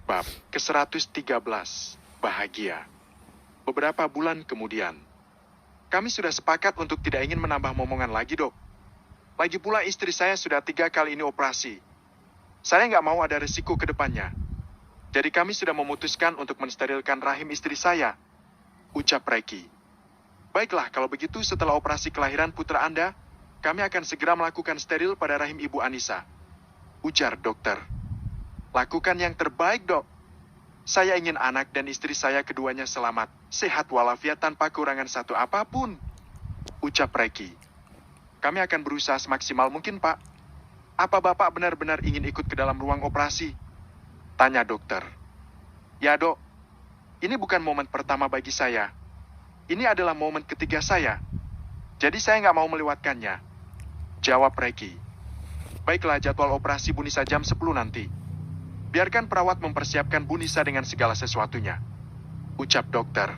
Bab ke-113, Bahagia. Beberapa bulan kemudian, kami sudah sepakat untuk tidak ingin menambah momongan lagi, Dok. Lagi pula istri saya sudah 3 kali ini operasi. Saya nggak mau ada risiko ke depannya. Jadi kami sudah memutuskan untuk mensterilkan rahim istri saya, ucap Reki. Baiklah, kalau begitu setelah operasi kelahiran putra Anda, kami akan segera melakukan steril pada rahim Ibu Anissa, ujar dokter. Lakukan yang terbaik, Dok. Saya ingin anak dan istri saya keduanya selamat, sehat walafiat tanpa kekurangan satu apapun, ucap Reki. Kami akan berusaha semaksimal mungkin, Pak. Apa Bapak benar-benar ingin ikut ke dalam ruang operasi? Tanya dokter. Ya, Dok. Ini bukan momen pertama bagi saya. Ini adalah momen ketiga saya. Jadi saya nggak mau melewatkannya, jawab Reki. Baiklah, jadwal operasi Bu Nisa jam 10 nanti. Biarkan perawat mempersiapkan Bu Nisa dengan segala sesuatunya, ucap dokter.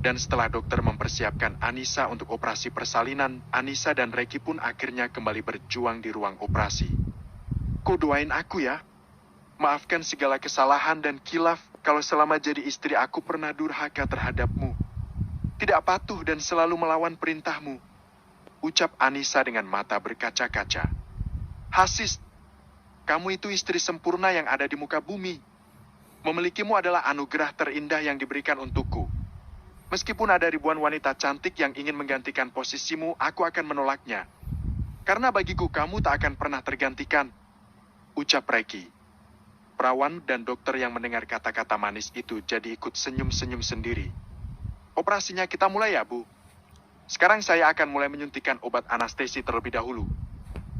Dan setelah dokter mempersiapkan Anissa untuk operasi persalinan, Anissa dan Reki pun akhirnya kembali berjuang di ruang operasi. Kau doain aku ya. Maafkan segala kesalahan dan kilaf kalau selama jadi istri aku pernah durhaka terhadapmu. Tidak patuh dan selalu melawan perintahmu, ucap Anissa dengan mata berkaca-kaca. Hasis, kamu itu istri sempurna yang ada di muka bumi. Memilikimu adalah anugerah terindah yang diberikan untukku. Meskipun ada ribuan wanita cantik yang ingin menggantikan posisimu, aku akan menolaknya. Karena bagiku kamu tak akan pernah tergantikan, ucap Reki. Perawan dan dokter yang mendengar kata-kata manis itu jadi ikut senyum-senyum sendiri. Operasinya kita mulai ya, Bu. Sekarang saya akan mulai menyuntikkan obat anestesi terlebih dahulu,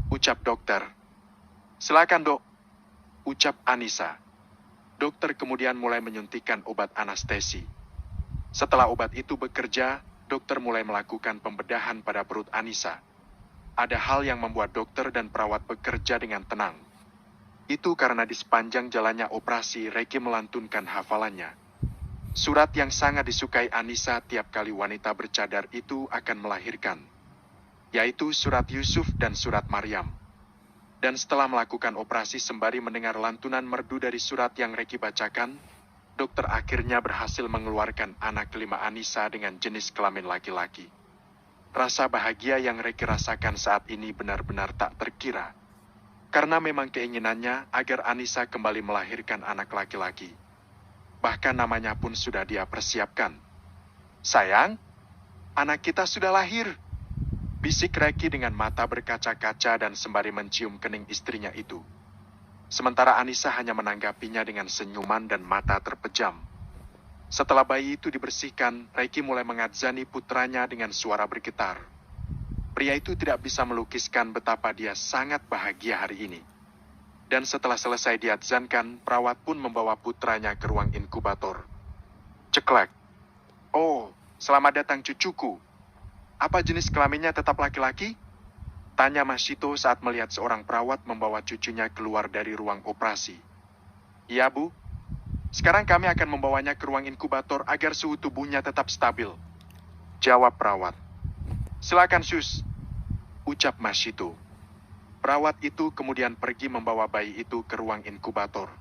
ucap dokter. Silakan, Dok, ucap Anissa. Dokter kemudian mulai menyuntikkan obat anestesi. Setelah obat itu bekerja, dokter mulai melakukan pembedahan pada perut Anissa. Ada hal yang membuat dokter dan perawat bekerja dengan tenang. Itu karena di sepanjang jalannya operasi, Reki melantunkan hafalannya. Surat yang sangat disukai Anissa tiap kali wanita bercadar itu akan melahirkan, yaitu surat Yusuf dan surat Maryam. Dan setelah melakukan operasi sembari mendengar lantunan merdu dari surat yang Reki bacakan, dokter akhirnya berhasil mengeluarkan anak kelima Anissa dengan jenis kelamin laki-laki. Rasa bahagia yang Reki rasakan saat ini benar-benar tak terkira. Karena memang keinginannya agar Anissa kembali melahirkan anak laki-laki. Bahkan namanya pun sudah dia persiapkan. Sayang, anak kita sudah lahir, bisik Reki dengan mata berkaca-kaca dan sembari mencium kening istrinya itu. Sementara Anissa hanya menanggapinya dengan senyuman dan mata terpejam. Setelah bayi itu dibersihkan, Reki mulai mengadzani putranya dengan suara bergetar. Pria itu tidak bisa melukiskan betapa dia sangat bahagia hari ini. Dan setelah selesai diadzankan, perawat pun membawa putranya ke ruang inkubator. Ceklek. Oh, selamat datang cucuku. Apa jenis kelaminnya tetap laki-laki? Tanya Mashito saat melihat seorang perawat membawa cucunya keluar dari ruang operasi. Iya, Bu. Sekarang kami akan membawanya ke ruang inkubator agar suhu tubuhnya tetap stabil, jawab perawat. Silakan, Sus, ucap Mashito. Perawat itu kemudian pergi membawa bayi itu ke ruang inkubator.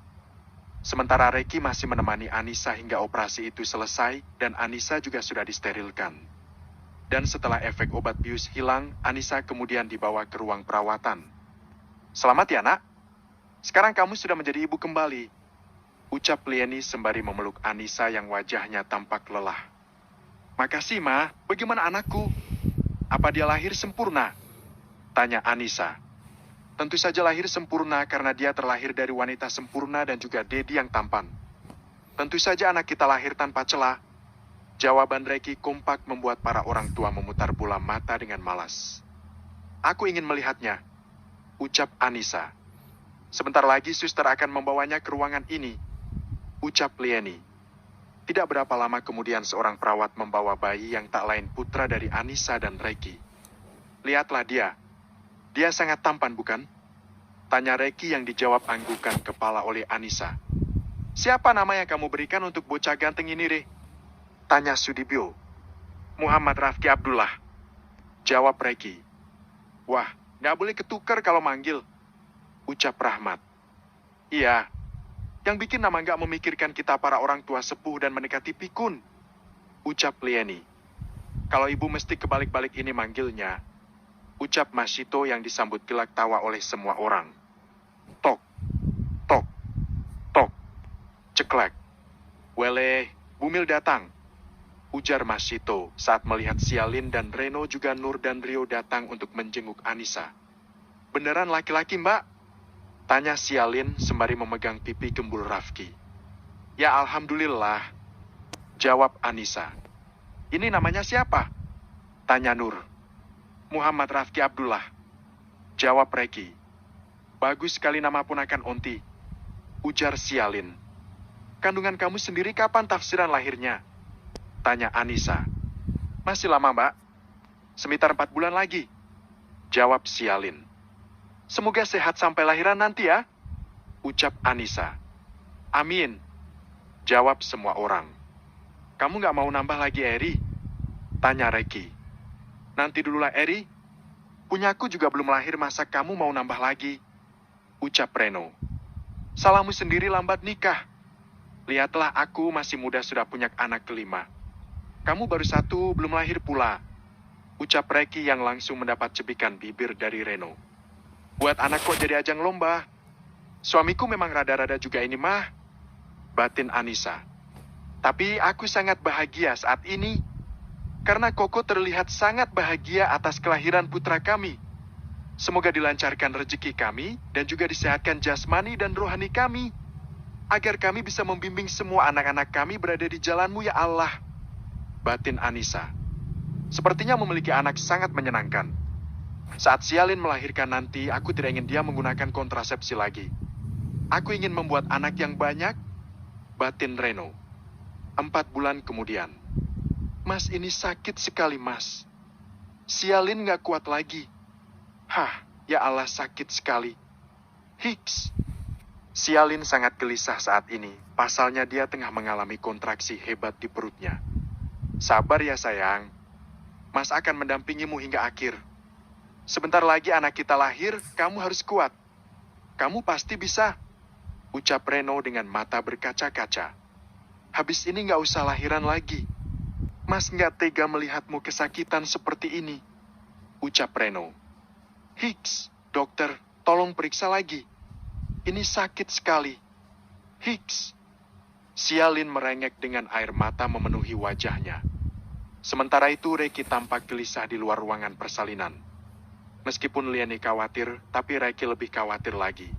Sementara Reki masih menemani Anissa hingga operasi itu selesai dan Anissa juga sudah disterilkan. Dan setelah efek obat bius hilang, Anissa kemudian dibawa ke ruang perawatan. Selamat ya, Nak. Sekarang kamu sudah menjadi ibu kembali, ucap Lieni sembari memeluk Anissa yang wajahnya tampak lelah. Makasih, Ma. Bagaimana anakku? Apa dia lahir sempurna? Tanya Anissa. Tentu saja lahir sempurna karena dia terlahir dari wanita sempurna dan juga Dedi yang tampan. Tentu saja anak kita lahir tanpa celah. Jawaban Reki kompak membuat para orang tua memutar bola mata dengan malas. Aku ingin melihatnya, ucap Anissa. Sebentar lagi suster akan membawanya ke ruangan ini, ucap Lieni. Tidak berapa lama kemudian seorang perawat membawa bayi yang tak lain putra dari Anissa dan Reki. Lihatlah dia. Dia sangat tampan, bukan? Tanya Reki yang dijawab anggukan kepala oleh Anissa. Siapa nama yang kamu berikan untuk bocah ganteng ini, Re? Tanya Sudibyo. Muhammad Rafki Abdullah, jawab Reki. Wah, gak boleh ketukar kalau manggil, ucap Rahmat. Iya, Yang bikin nama nggak memikirkan kita para orang tua sepuh dan mendekati pikun. Ucap Lieni. Kalau ibu mesti kebalik-balik ini manggilnya. Ucap Masito yang disambut gelak tawa oleh semua orang. Tok, tok, tok, ceklek. Wele, Bumil datang. Ujar Masito saat melihat Sialin dan Reno juga Nur dan Rio datang untuk menjenguk Anissa. Beneran laki-laki mbak? Tanya Sialin sembari memegang pipi gembul Rafki. Ya alhamdulillah. Jawab Anissa. Ini namanya siapa? Tanya Nur. Muhammad Rafki Abdullah. Jawab Reki. Bagus sekali nama ponakan Onti. Ujar Sialin. Kandungan kamu sendiri kapan tafsiran lahirnya? Tanya Anissa. Masih lama mbak. Sekitar 4 bulan lagi. Jawab Sialin. Semoga sehat sampai lahiran nanti ya. Ucap Anissa. Amin. Jawab semua orang. Kamu nggak mau nambah lagi Eri? Tanya Reki. Nanti dululah Eri. Punyaku juga belum lahir masa kamu mau nambah lagi? Ucap Reno. Salahmu sendiri lambat nikah. Lihatlah aku masih muda sudah punya anak kelima. Kamu baru 1 belum lahir pula. Ucap Reki yang langsung mendapat cebikan bibir dari Reno. Buat anak kok jadi ajang lomba. Suamiku memang rada-rada juga ini mah. Batin Anissa. Tapi aku sangat bahagia saat ini. Karena Koko terlihat sangat bahagia atas kelahiran putra kami. Semoga dilancarkan rezeki kami dan juga disehatkan jasmani dan rohani kami. Agar kami bisa membimbing semua anak-anak kami berada di jalanmu ya Allah. Batin Anissa. Sepertinya memiliki anak sangat menyenangkan. Saat Sialin melahirkan nanti, aku tidak ingin dia menggunakan kontrasepsi lagi. Aku ingin membuat anak yang banyak. Batin Reno. 4 bulan kemudian. Mas ini sakit sekali mas. Sialin gak kuat lagi. Hah, ya Allah sakit sekali. Hiks. Sialin sangat gelisah saat ini. Pasalnya dia tengah mengalami kontraksi hebat di perutnya. Sabar ya sayang. Mas akan mendampingimu hingga akhir. Sebentar lagi anak kita lahir, kamu harus kuat. Kamu pasti bisa. Ucap Reno dengan mata berkaca-kaca. Habis ini gak usah lahiran lagi. Mas gak tega melihatmu kesakitan seperti ini. Ucap Reno. Hiks, dokter, tolong periksa lagi. Ini sakit sekali. Hiks. Sialin merengek dengan air mata memenuhi wajahnya. Sementara itu Reki tampak gelisah di luar ruangan persalinan. Meskipun Lieni khawatir, tapi Reki lebih khawatir lagi.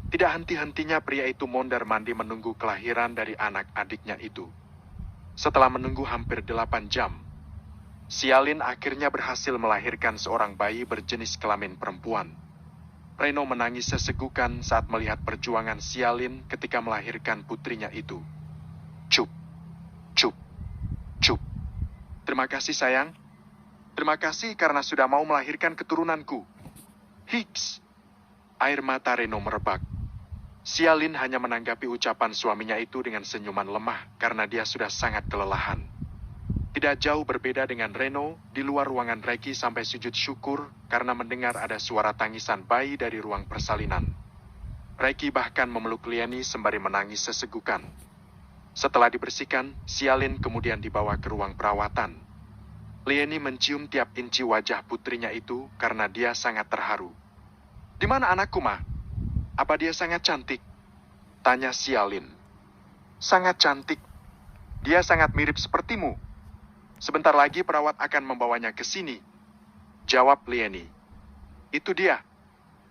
Tidak henti-hentinya pria itu mondar-mandi menunggu kelahiran dari anak adiknya itu. Setelah menunggu hampir 8 jam, Sialin akhirnya berhasil melahirkan seorang bayi berjenis kelamin perempuan. Reno menangis sesegukan saat melihat perjuangan Sialin ketika melahirkan putrinya itu. Cup, cup, cup. Terima kasih sayang. Terima kasih karena sudah mau melahirkan keturunanku. Hiks. Air mata Reno merebak. Sialin hanya menanggapi ucapan suaminya itu dengan senyuman lemah karena dia sudah sangat kelelahan. Tidak jauh berbeda dengan Reno, di luar ruangan Reki sampai sujud syukur karena mendengar ada suara tangisan bayi dari ruang persalinan. Reki bahkan memeluk Lieni sembari menangis sesegukan. Setelah dibersihkan, Sialin kemudian dibawa ke ruang perawatan. Lieni mencium tiap inci wajah putrinya itu karena dia sangat terharu. Di mana anakku, Ma? Apa dia sangat cantik? Tanya Sialin. Sangat cantik. Dia sangat mirip sepertimu. Sebentar lagi perawat akan membawanya ke sini. Jawab Lieni. Itu dia.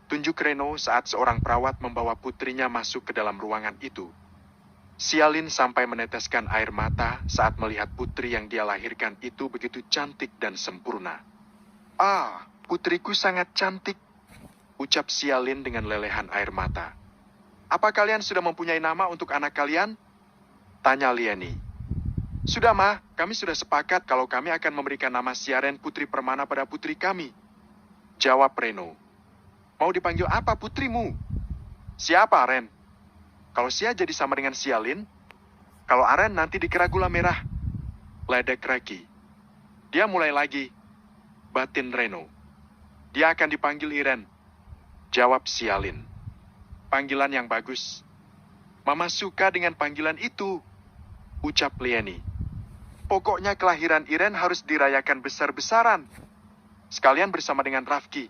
Tunjuk Reno saat seorang perawat membawa putrinya masuk ke dalam ruangan itu. Sialin sampai meneteskan air mata saat melihat putri yang dia lahirkan itu begitu cantik dan sempurna. Ah, putriku sangat cantik. Ucap Sialin dengan lelehan air mata. Apa kalian sudah mempunyai nama untuk anak kalian? Tanya Lieni. Sudah, Ma. Kami sudah sepakat kalau kami akan memberikan nama Siaren Putri Permana pada putri kami. Jawab Reno. Mau dipanggil apa putrimu? Siapa, Ren? Kalau Sia jadi sama dengan Sialin, kalau Aren nanti dikira gula merah. Ledek Reki. Dia mulai lagi. Batin Reno. Dia akan dipanggil Iren. Jawab Sialin. Panggilan yang bagus. Mama suka dengan panggilan itu, ucap Lieni. Pokoknya kelahiran Iren harus dirayakan besar-besaran. Sekalian bersama dengan Rafki,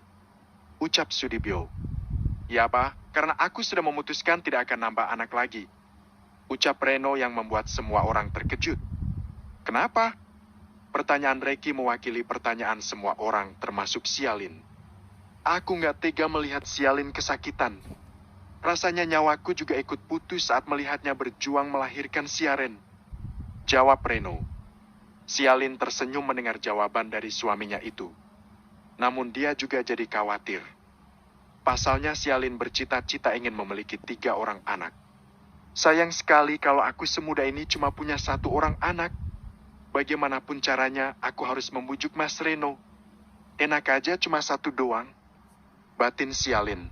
ucap Sudibyo. Ya, Pak, karena aku sudah memutuskan tidak akan nambah anak lagi, ucap Reno yang membuat semua orang terkejut. Kenapa? Pertanyaan Reki mewakili pertanyaan semua orang, termasuk Sialin. Aku nggak tega melihat Sialin kesakitan. Rasanya nyawaku juga ikut putus saat melihatnya berjuang melahirkan Siaren, jawab Reno. Sialin tersenyum mendengar jawaban dari suaminya itu. Namun dia juga jadi khawatir. Pasalnya Sialin bercita-cita ingin memiliki 3 orang anak. Sayang sekali kalau aku semuda ini cuma punya 1 orang anak. Bagaimanapun caranya, aku harus membujuk Mas Reno. Enak aja cuma 1 doang. Batin Sialin.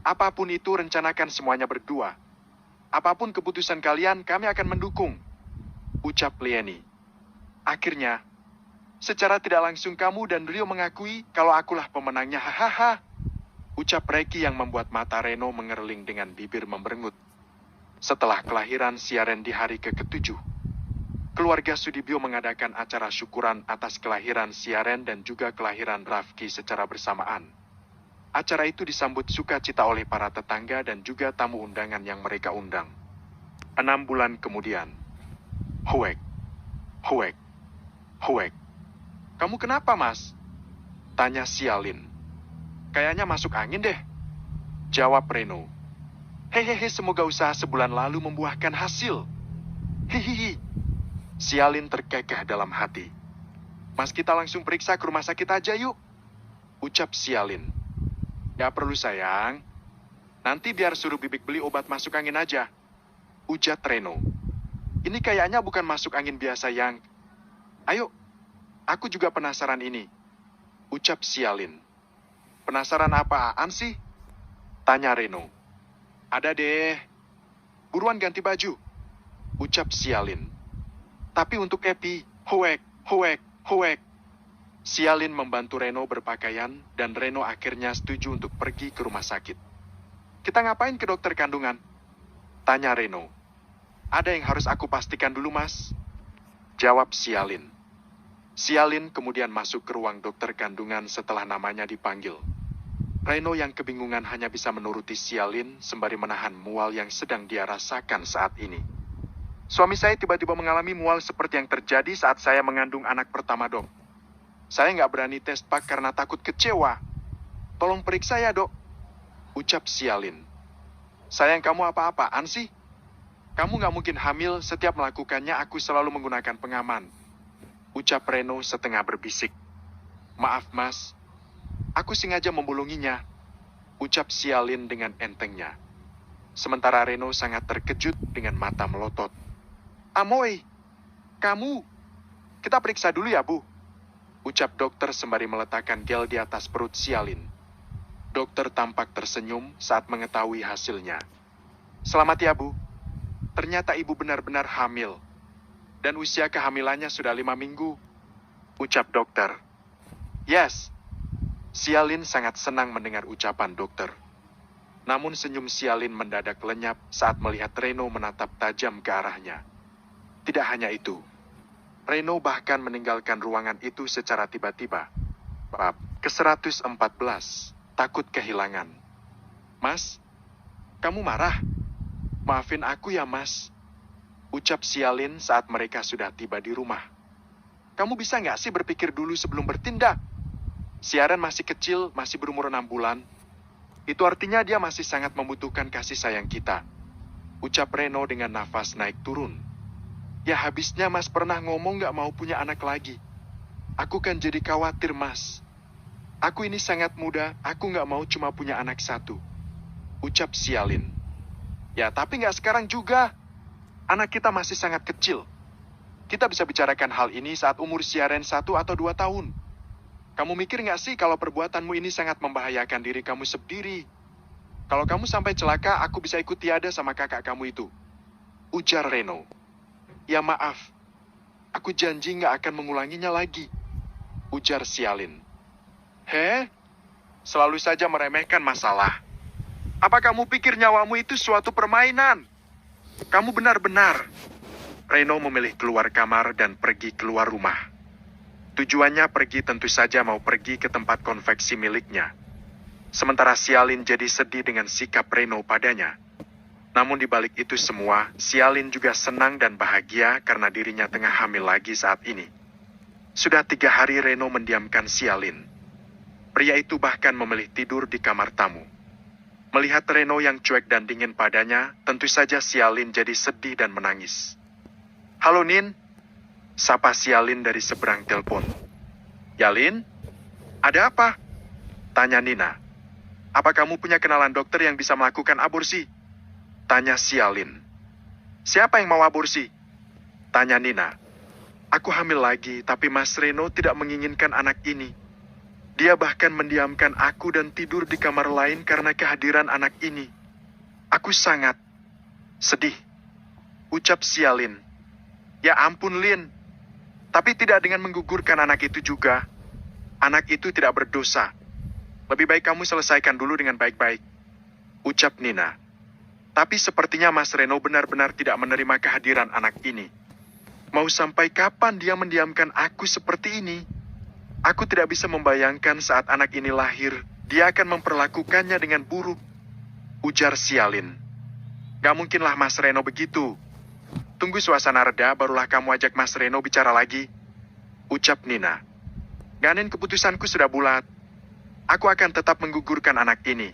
Apapun itu, rencanakan semuanya berdua. Apapun keputusan kalian, kami akan mendukung, ucap Lieni. Akhirnya, secara tidak langsung kamu dan Rio mengakui kalau akulah pemenangnya, hahaha, ucap Reki yang membuat mata Reno mengerling dengan bibir memberengut. Setelah kelahiran Siaren di hari ke-7, keluarga Sudibyo mengadakan acara syukuran atas kelahiran Siaren dan juga kelahiran Rafki secara bersamaan. Acara itu disambut sukacita oleh para tetangga dan juga tamu undangan yang mereka undang. 6 bulan kemudian. Huek, huek, huek. Kamu kenapa, Mas? Tanya Sialin. Kayaknya masuk angin deh, jawab Reno. Hehehe, semoga usaha sebulan lalu membuahkan hasil. Hihihi. Sialin terkekeh dalam hati. Mas, kita langsung periksa ke rumah sakit aja yuk, ucap Sialin. Gak perlu sayang. Nanti biar suruh Bibik beli obat masuk angin aja, ujar Reno. Ini kayaknya bukan masuk angin biasa yang... Ayo, aku juga penasaran ini, ucap Sialin. Penasaran apaan sih? Tanya Reno. Ada deh. Buruan ganti baju, ucap Sialin. Tapi untuk Epi, hoek, hoek, hoek. Sialin membantu Reno berpakaian dan Reno akhirnya setuju untuk pergi ke rumah sakit. Kita ngapain ke dokter kandungan? Tanya Reno. Ada yang harus aku pastikan dulu, Mas, jawab Sialin. Sialin kemudian masuk ke ruang dokter kandungan setelah namanya dipanggil. Reno yang kebingungan hanya bisa menuruti Sialin sembari menahan mual yang sedang dia rasakan saat ini. Suami saya tiba-tiba mengalami mual seperti yang terjadi saat saya mengandung anak pertama, Dok. Saya nggak berani tes pak karena takut kecewa. Tolong periksa ya, Dok, ucap Sialin. Sayang, kamu apa-apaan sih? Kamu nggak mungkin hamil, setiap melakukannya aku selalu menggunakan pengaman, ucap Reno setengah berbisik. Maaf, Mas. Aku sengaja membolonginya, ucap Sialin dengan entengnya. Sementara Reno sangat terkejut dengan mata melotot. Amoy, kamu, kita periksa dulu ya, Bu, ucap dokter sembari meletakkan gel di atas perut Sialin. Dokter tampak tersenyum saat mengetahui hasilnya. Selamat ya, Bu. Ternyata ibu benar-benar hamil. Dan usia kehamilannya sudah 5 minggu, ucap dokter. Yes. Sialin sangat senang mendengar ucapan dokter. Namun senyum Sialin mendadak lenyap saat melihat Reno menatap tajam ke arahnya. Tidak hanya itu, Reno bahkan meninggalkan ruangan itu secara tiba-tiba. Bab ke-114, takut kehilangan. Mas, kamu marah? Maafin aku ya, Mas, ucap Sialin saat mereka sudah tiba di rumah. Kamu bisa nggak sih berpikir dulu sebelum bertindak? Siaren masih kecil, masih berumur 6 bulan. Itu artinya dia masih sangat membutuhkan kasih sayang kita, ucap Reno dengan nafas naik turun. Ya habisnya Mas pernah ngomong nggak mau punya anak lagi. Aku kan jadi khawatir, Mas. Aku ini sangat muda, aku nggak mau cuma punya anak 1, ucap Sialin. Ya tapi nggak sekarang juga. Anak kita masih sangat kecil. Kita bisa bicarakan hal ini saat umur Siaren 1 atau 2 tahun. Kamu mikir nggak sih kalau perbuatanmu ini sangat membahayakan diri kamu sendiri? Kalau kamu sampai celaka, aku bisa ikut tiada sama kakak kamu itu, ujar Reno. Ya maaf, aku janji nggak akan mengulanginya lagi, ujar Sialin. Selalu saja meremehkan masalah. Apa kamu pikir nyawamu itu suatu permainan? Kamu benar-benar. Reno memilih keluar kamar dan pergi keluar rumah. Tujuannya pergi tentu saja mau pergi ke tempat konveksi miliknya. Sementara Sialin jadi sedih dengan sikap Reno padanya. Namun di balik itu semua, Sialin juga senang dan bahagia karena dirinya tengah hamil lagi saat ini. Sudah 3 hari Reno mendiamkan Sialin. Pria itu bahkan memilih tidur di kamar tamu. Melihat Reno yang cuek dan dingin padanya, tentu saja Sialin jadi sedih dan menangis. "Halo Nin," sapa Sialin dari seberang telepon. "Yalin, ada apa?" tanya Nina. "Apa kamu punya kenalan dokter yang bisa melakukan aborsi?" tanya Sialin. "Siapa yang mau aborsi?" tanya Nina. "Aku hamil lagi, tapi Mas Reno tidak menginginkan anak ini. Dia bahkan mendiamkan aku dan tidur di kamar lain karena kehadiran anak ini. Aku sangat sedih," ucap Sialin. "Ya ampun, Lin. Tapi tidak dengan menggugurkan anak itu juga. Anak itu tidak berdosa. Lebih baik kamu selesaikan dulu dengan baik-baik," ucap Nina. "Tapi sepertinya Mas Reno benar-benar tidak menerima kehadiran anak ini. Mau sampai kapan dia mendiamkan aku seperti ini? Aku tidak bisa membayangkan saat anak ini lahir, dia akan memperlakukannya dengan buruk," ujar Sialin. "Gak mungkinlah Mas Reno begitu. Tunggu suasana reda, barulah kamu ajak Mas Reno bicara lagi," ucap Nina. "Ganin, keputusanku sudah bulat. Aku akan tetap menggugurkan anak ini,"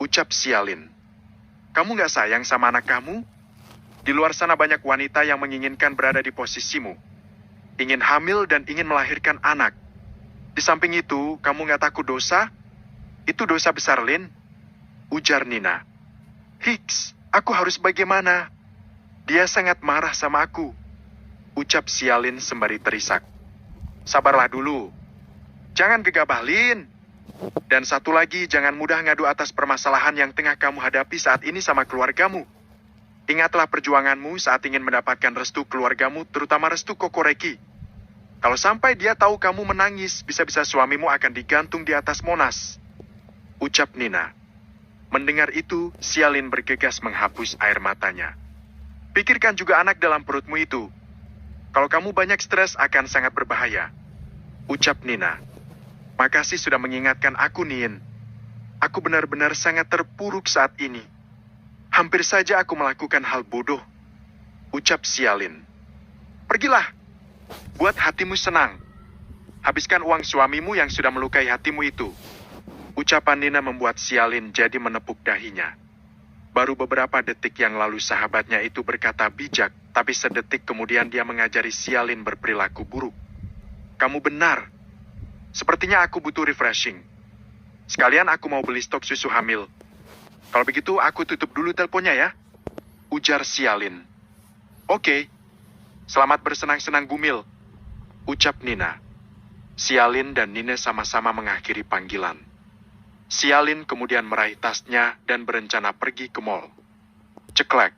ucap Sialin. "Kamu gak sayang sama anak kamu? Di luar sana banyak wanita yang menginginkan berada di posisimu. Ingin hamil dan ingin melahirkan anak. Di samping itu, kamu gak takut dosa? Itu dosa besar, Lin," ujar Nina. "Hicks, aku harus bagaimana? Dia sangat marah sama aku," ucap Sialin sembari terisak. "Sabarlah dulu. Jangan gegabah, Lin. Dan satu lagi, jangan mudah ngadu atas permasalahan yang tengah kamu hadapi saat ini sama keluargamu. Ingatlah perjuanganmu saat ingin mendapatkan restu keluargamu, terutama restu Kokoreki. Kalau sampai dia tahu kamu menangis, bisa-bisa suamimu akan digantung di atas Monas," ucap Nina. Mendengar itu, Sialin bergegas menghapus air matanya. "Pikirkan juga anak dalam perutmu itu. Kalau kamu banyak stres akan sangat berbahaya," ucap Nina. "Makasih sudah mengingatkan aku, Nin. Aku benar-benar sangat terpuruk saat ini. Hampir saja aku melakukan hal bodoh," ucap Sialin. "Pergilah. Buat hatimu senang. Habiskan uang suamimu yang sudah melukai hatimu itu." Ucapan Nina membuat Sialin jadi menepuk dahinya. Baru beberapa detik yang lalu sahabatnya itu berkata bijak, tapi sedetik kemudian dia mengajari Sialin berperilaku buruk. "Kamu benar. Sepertinya aku butuh refreshing. Sekalian aku mau beli stok susu hamil. Kalau begitu aku tutup dulu teleponnya ya," ujar Sialin. "Oke. Selamat bersenang-senang Gumil," ucap Nina. Sialin dan Nina sama-sama mengakhiri panggilan. Sialin kemudian meraih tasnya dan berencana pergi ke mall. Ceklek.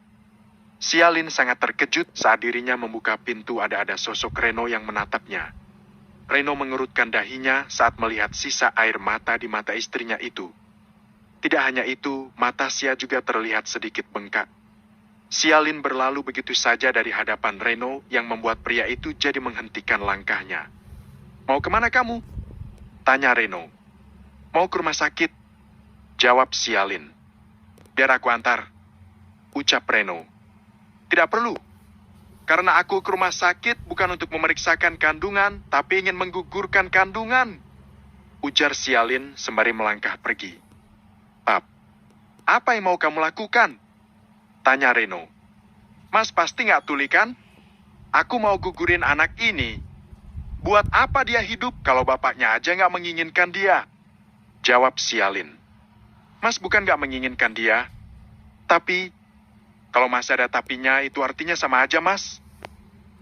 Sialin sangat terkejut saat dirinya membuka pintu ada sosok Reno yang menatapnya. Reno mengerutkan dahinya saat melihat sisa air mata di mata istrinya itu. Tidak hanya itu, mata Sia juga terlihat sedikit bengkak. Sialin berlalu begitu saja dari hadapan Reno yang membuat pria itu jadi menghentikan langkahnya. "Mau kemana kamu?" tanya Reno. "Mau ke rumah sakit," jawab Sialin. "Biar aku antar," ucap Reno. "Tidak perlu. Karena aku ke rumah sakit bukan untuk memeriksakan kandungan, tapi ingin menggugurkan kandungan," ujar Sialin sembari melangkah pergi. Apa yang mau kamu lakukan?" tanya Reno. "Mas pasti nggak tuli kan? Aku mau gugurin anak ini. Buat apa dia hidup kalau bapaknya aja nggak menginginkan dia?" jawab Sialin. "Mas bukan nggak menginginkan dia. Tapi, kalau masih ada tapinya itu artinya sama aja, Mas.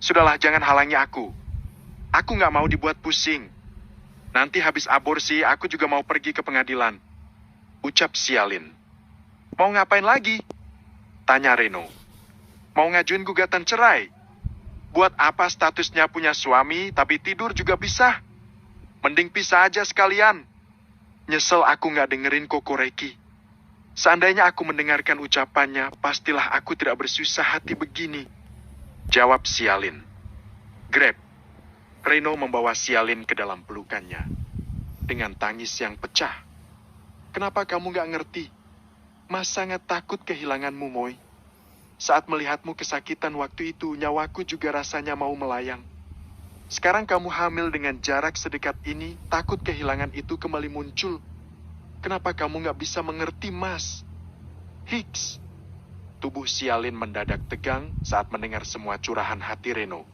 Sudahlah, jangan halangi aku. Aku nggak mau dibuat pusing. Nanti habis aborsi, aku juga mau pergi ke pengadilan," ucap Sialin. "Mau ngapain lagi?" tanya Reno. "Mau ngajuin gugatan cerai? Buat apa statusnya punya suami, tapi tidur juga pisah? Mending pisah aja sekalian. Nyesel aku nggak dengerin Kokoreki. Seandainya aku mendengarkan ucapannya, pastilah aku tidak bersusah hati begini. Jawab Sialin. Grab. Reno membawa Sialin ke dalam pelukannya. Dengan tangis yang pecah. Kenapa kamu gak ngerti? Mas sangat takut kehilanganmu, Moy. Saat melihatmu kesakitan waktu itu, nyawaku juga rasanya mau melayang. Sekarang kamu hamil dengan jarak sedekat ini, takut kehilangan itu kembali muncul. Kenapa kamu gak bisa mengerti, Mas? Hicks. Tubuh Sialin mendadak tegang saat mendengar semua curahan hati Reno.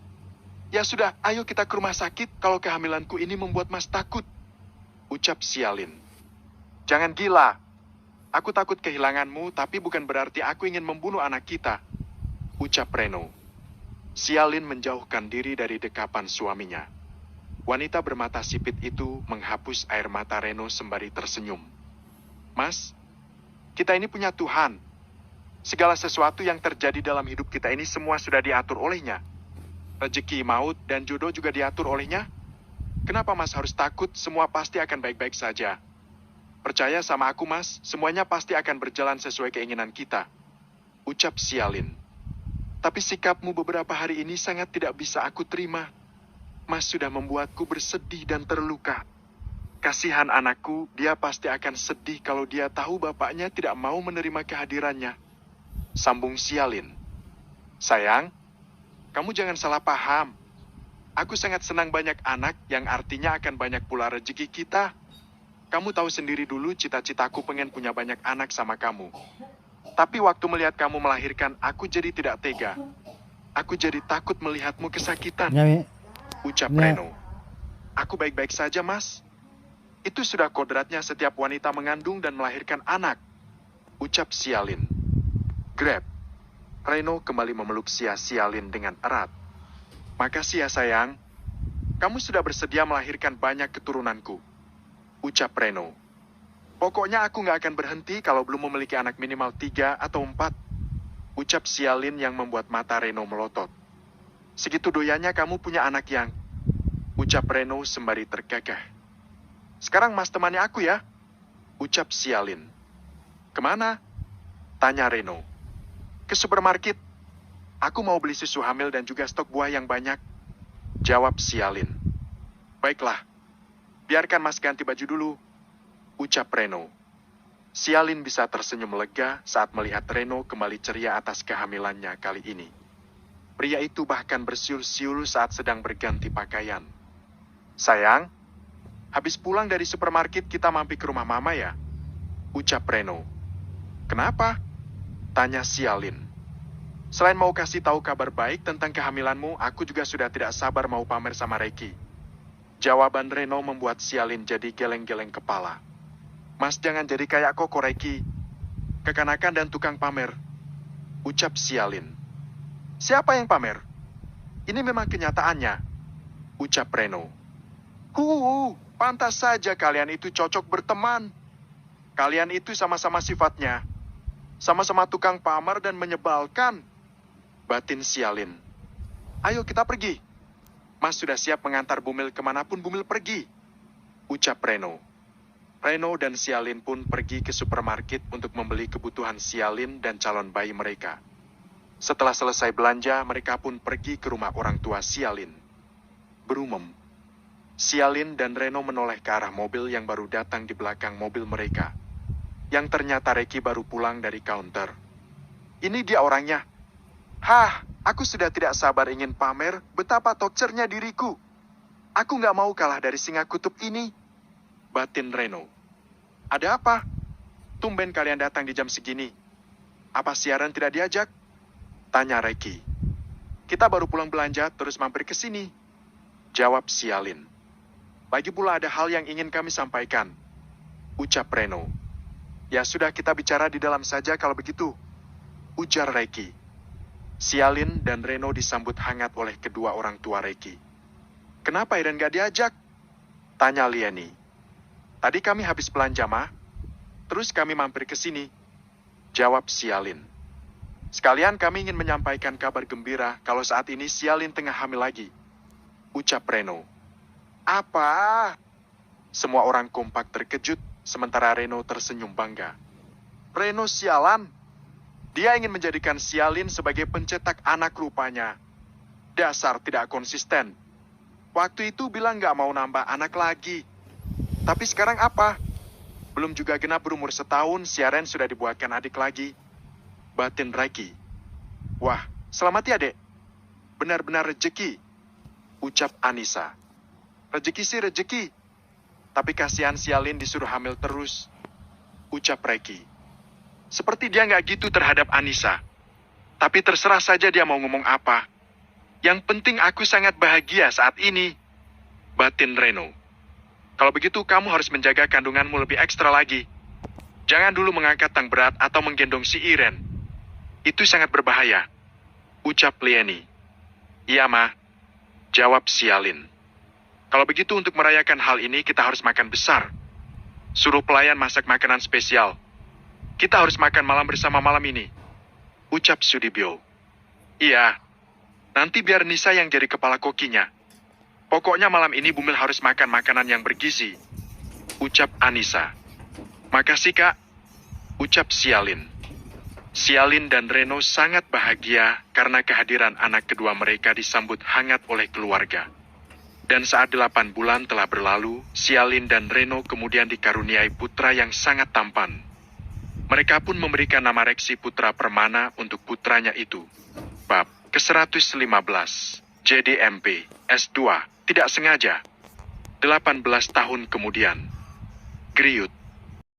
Ya sudah, ayo kita ke rumah sakit kalau kehamilanku ini membuat Mas takut. Ucap Sialin. Jangan gila. Aku takut kehilanganmu, tapi bukan berarti aku ingin membunuh anak kita. Ucap Reno. Sialin menjauhkan diri dari dekapan suaminya. Wanita bermata sipit itu menghapus air mata Reno sembari tersenyum. Mas, kita ini punya Tuhan. Segala sesuatu yang terjadi dalam hidup kita ini semua sudah diatur olehnya. Rezeki, maut, dan jodoh juga diatur olehnya. Kenapa Mas harus takut? Semua pasti akan baik-baik saja. Percaya sama aku, Mas, semuanya pasti akan berjalan sesuai keinginan kita. Ucap Sialin. Tapi sikapmu beberapa hari ini sangat tidak bisa aku terima. Mas sudah membuatku bersedih dan terluka. Kasihan anakku, dia pasti akan sedih kalau dia tahu bapaknya tidak mau menerima kehadirannya. Sambung Sialin. Sayang, kamu jangan salah paham. Aku sangat senang banyak anak yang artinya akan banyak pula rezeki kita. Kamu tahu sendiri dulu cita-citaku pengen punya banyak anak sama kamu. Tapi waktu melihat kamu melahirkan, aku jadi tidak tega. Aku jadi takut melihatmu kesakitan. Ucap Reno. Aku baik-baik saja, Mas. Itu sudah kodratnya setiap wanita mengandung dan melahirkan anak. Ucap Sialin. Grab. Reno kembali memeluk Sialin dengan erat. Makasih ya sayang. Kamu sudah bersedia melahirkan banyak keturunanku. Ucap Reno. Pokoknya aku gak akan berhenti kalau belum memiliki anak minimal 3 atau 4. Ucap Sialin yang membuat mata Reno melotot. Segitu doyannya kamu punya anak yang... Ucap Reno sembari tergagah. Sekarang Mas temani aku ya. Ucap Sialin. Kemana? Tanya Reno. Ke supermarket. Aku mau beli susu hamil dan juga stok buah yang banyak. Jawab Sialin. Baiklah. Biarkan Mas ganti baju dulu. Ucap Reno. Sialin bisa tersenyum lega saat melihat Reno kembali ceria atas kehamilannya kali ini. Pria itu bahkan bersiul-siul saat sedang berganti pakaian. Sayang, habis pulang dari supermarket kita mampir ke rumah Mama ya? Ucap Reno. Kenapa? Tanya Sialin. Selain mau kasih tahu kabar baik tentang kehamilanmu, aku juga sudah tidak sabar mau pamer sama Reiki. Jawaban Reno membuat Sialin jadi geleng-geleng kepala. Mas jangan jadi kayak Koko Reiki. Kekanakan dan tukang pamer. Ucap Sialin. Siapa yang pamer? Ini memang kenyataannya. Ucap Reno. Pantas saja kalian itu cocok berteman. Kalian itu sama-sama sifatnya. Sama-sama tukang pamer dan menyebalkan. Batin Sialin. Ayo kita pergi. Mas sudah siap mengantar Bumil kemanapun Bumil pergi. Ucap Reno. Reno dan Sialin pun pergi ke supermarket untuk membeli kebutuhan Sialin dan calon bayi mereka. Setelah selesai belanja, mereka pun pergi ke rumah orang tua Sialin. Berumem. Sialin dan Reno menoleh ke arah mobil yang baru datang di belakang mobil mereka. Yang ternyata Reiki baru pulang dari counter. Ini dia orangnya. Hah, aku sudah tidak sabar ingin pamer betapa tokcernya diriku. Aku nggak mau kalah dari singa kutub ini. Batin Reno. Ada apa? Tumben kalian datang di jam segini. Apa siaran tidak diajak? Tanya Reiki. Kita baru pulang belanja terus mampir ke sini. Jawab Sialin. Lagi pula ada hal yang ingin kami sampaikan. Ucap Reno. Ya sudah kita bicara di dalam saja kalau begitu. Ujar Reiki. Sialin dan Reno disambut hangat oleh kedua orang tua Reiki. Kenapa Eren gak diajak? Tanya Lieni. Tadi kami habis belanja, Ma. Terus kami mampir ke sini. Jawab Sialin. Sekalian kami ingin menyampaikan kabar gembira kalau saat ini Sialin tengah hamil lagi. Ucap Reno. Apa? Semua orang kompak terkejut, sementara Reno tersenyum bangga. Reno sialan. Dia ingin menjadikan Sialin sebagai pencetak anak rupanya. Dasar tidak konsisten. Waktu itu bilang nggak mau nambah anak lagi. Tapi sekarang apa? Belum juga genap berumur setahun, si Aren sudah dibuatkan adik lagi. Batin Reki. Wah, selamat ya, Dek. Benar-benar rejeki. Ucap Anissa. Rejeki sih rejeki. Tapi kasihan Sialin disuruh hamil terus. Ucap Reki. Seperti dia nggak gitu terhadap Anissa. Tapi terserah saja dia mau ngomong apa. Yang penting aku sangat bahagia saat ini. Batin Reno. Kalau begitu kamu harus menjaga kandunganmu lebih ekstra lagi. Jangan dulu mengangkat tang berat atau menggendong si Iren. Itu sangat berbahaya. Ucap Lieni. Iya, Ma. Jawab Sialin. Kalau begitu untuk merayakan hal ini kita harus makan besar. Suruh pelayan masak makanan spesial. Kita harus makan malam bersama malam ini. Ucap Sudibyo. Iya. Nanti biar Nisa yang jadi kepala kokinya. Pokoknya malam ini Bumil harus makan makanan yang bergizi. Ucap Anissa. Makasih, Kak. Ucap Sialin. Sialin dan Reno sangat bahagia karena kehadiran anak kedua mereka disambut hangat oleh keluarga. Dan saat 8 bulan telah berlalu, Sialin dan Reno kemudian dikaruniai putra yang sangat tampan. Mereka pun memberikan nama Reksi Putra Permana untuk putranya itu. Bab ke-115. JDMP, S2, tidak sengaja. 18 tahun kemudian. Griut.